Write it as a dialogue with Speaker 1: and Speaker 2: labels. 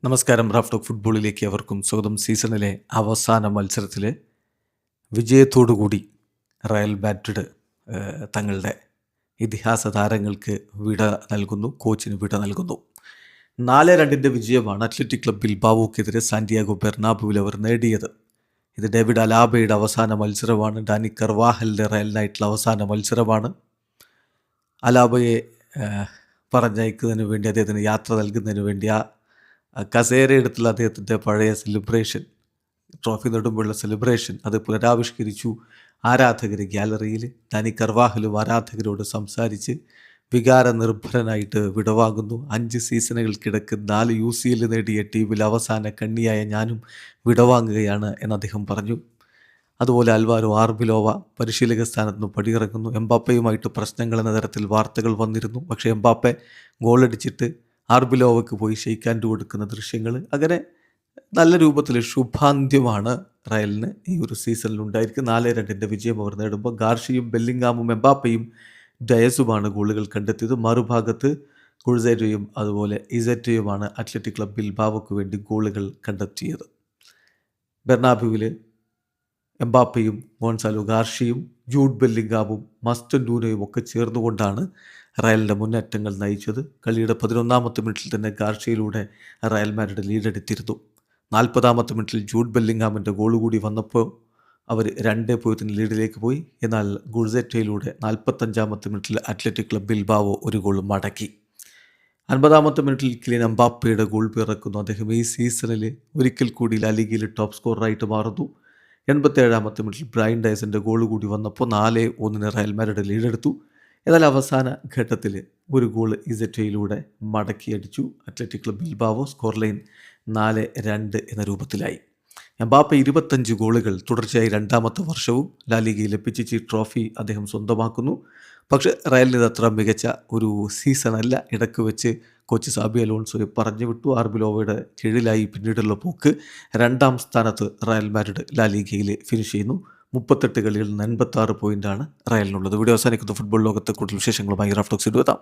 Speaker 1: നമസ്കാരം. Raf talk ഫുട്ബോളിലേക്ക് അവർക്കും സ്വാഗതം. സീസണിലെ അവസാന മത്സരത്തിൽ വിജയത്തോടുകൂടി റയൽ മാഡ്രിഡ് തങ്ങളുടെ ഇതിഹാസ താരങ്ങൾക്ക് വിട നൽകുന്നു, കോച്ചിന് വിട നൽകുന്നു. 4-2 വിജയമാണ് അത്ലറ്റിക് ക്ലബ് ബിൽബാവോക്കെതിരെ സാന്റിയാഗോ ബെർണാബുവിൽ അവർ നേടിയത്. ഇത് ഡേവിഡ് അലാബയുടെ അവസാന മത്സരമാണ്. ഡാനി കർവാഹലിൻ്റെ റയലിനായിട്ടുള്ള അവസാന മത്സരമാണ്. അലാബയെ പറഞ്ഞയക്കുന്നതിന് വേണ്ടി, അദ്ദേഹത്തിന് യാത്ര നൽകുന്നതിന് വേണ്ടി കസേര എടുത്തുള്ള അദ്ദേഹത്തിൻ്റെ പഴയ സെലിബ്രേഷൻ, ട്രോഫി നേടുമ്പോഴുള്ള സെലിബ്രേഷൻ, അത് പുനരാവിഷ്കരിച്ചു ആരാധകർ ഗ്യാലറിയിൽ. ഡാനി കർവാഹലും ആരാധകരോട് സംസാരിച്ച് വികാരനിർഭരനായിട്ട് വിടവാങ്ങുന്നു. 5 സീസണുകൾക്കിടക്ക് 4 UCL നേടിയ ടീമിൽ അവസാന കണ്ണിയായ ഞാനും വിടവാങ്ങുകയാണ് എന്ന് അദ്ദേഹം പറഞ്ഞു. അതുപോലെ അൽവാരോ ആർബിലോവ പരിശീലക സ്ഥാനത്ത് നിന്ന് പടിയിറങ്ങുന്നു. എംബാപ്പയുമായിട്ട് പ്രശ്നങ്ങൾ എന്ന തരത്തിൽ വാർത്തകൾ വന്നിരുന്നു. പക്ഷേ എംബാപ്പെ ഗോളടിച്ചിട്ട് ആർബിലോവയ്ക്ക് പോയി ഷെയ്ക്ക് ഹാൻഡ് കൊടുക്കുന്ന ദൃശ്യങ്ങൾ, അങ്ങനെ നല്ല രൂപത്തിൽ ശുഭാന്ത്യമാണ് റയലിന് ഈ ഒരു സീസണിൽ ഉണ്ടായിരിക്കും. 4-2 വിജയം അവർ നേടുമ്പോൾ ഗാർഷിയും ബെല്ലിംഗാമും എംബാപ്പയും ഡയസുമാണ് ഗോളുകൾ കണ്ടെത്തിയത്. മറുഭാഗത്ത് കുഴ്സേറ്റോയും അതുപോലെ ഇസറ്റോയുമാണ് അത്ലറ്റിക് ക്ലബ് ബിൽബാവോക്ക് വേണ്ടി ഗോളുകൾ കണ്ടെത്തിയത്. ബെർണാബ്യുവിൽ എംബാപ്പയും ഗോൺസാലോ ഗാർഷിയും ജൂഡ് ബെല്ലിംഗാമും മസ്റ്റൻ ഡൂനോയും ഒക്കെ ചേർന്നുകൊണ്ടാണ് റയലിൻ്റെ മുന്നേറ്റങ്ങൾ നയിച്ചത്. കളിയുടെ 11ാമത്തെ മിനിറ്റിൽ തന്നെ ഗാർഷിയിലൂടെ റയൽ മാഡ്രിഡ് ലീഡെടുത്തിരുന്നു. 40ാമത്തെ മിനിറ്റിൽ ജൂഡ് ബെല്ലിംഗാമിൻ്റെ ഗോൾ കൂടി വന്നപ്പോൾ അവർ 2-0 ലീഡിലേക്ക് പോയി. എന്നാൽ ഗുൾസെറ്റയിലൂടെ 45ാമത്തെ മിനിറ്റിൽ അത്ലറ്റിക് ക്ലബ് ബിൽബാവോ ഒരു ഗോൾ മടക്കി. 50ാമത്തെ മിനിറ്റിൽ കിലിയൻ എംബാപ്പയുടെ ഗോൾ പിറക്കുന്നു. അദ്ദേഹം ഈ സീസണിൽ ഒരിക്കൽ കൂടി ലാ ലീഗയിൽ ടോപ്പ് സ്കോററായിട്ട് മാറുന്നു. 87ാമത്തെ മിനിറ്റിൽ ബ്രൈൻ ഡയസിൻ്റെ ഗോൾ കൂടി വന്നപ്പോൾ 4-1 റയൽ മാഡ്രിഡ് ലീഡെടുത്തു. എന്നാൽ അവസാന ഘട്ടത്തിൽ ഒരു ഗോൾ ഇസറ്റയിലൂടെ മടക്കിയടിച്ചു athletic club Bilbao. Score line 4-2 എന്ന രൂപത്തിലായി. എംബാപ്പെ 25 ഗോളുകൾ തുടർച്ചയായി 2ാമത്തെ വർഷവും ലാ ലീഗയിൽ പിച്ചിച്ചി ട്രോഫി അദ്ദേഹം സ്വന്തമാക്കുന്നു. പക്ഷേ റയലിന് ഇത് അത്ര മികച്ച ഒരു സീസണല്ല. ഇടയ്ക്ക് വെച്ച് കോച്ച് സാബി അലോൺസോയെ പറഞ്ഞു വിട്ടു. ആർബിലോവയുടെ കീഴിലായി പിന്നീടുള്ള പോക്ക്. 2ാം സ്ഥാനത്ത് റയൽ മാഡ്രിഡ് ലാ ലീഗയിൽ ഫിനിഷ് ചെയ്യുന്നു. 38 കളികളിൽ നിന്ന് 86 പോയിൻ്റാണ് റയലിനുള്ളത്. വീഡിയോ അവസാനിക്കുന്ന ഫുട്ബോൾ ലോകത്തെ കൂടുതൽ വിശേഷങ്ങളുമായി റാഫ് ടോക്സ് എത്താം.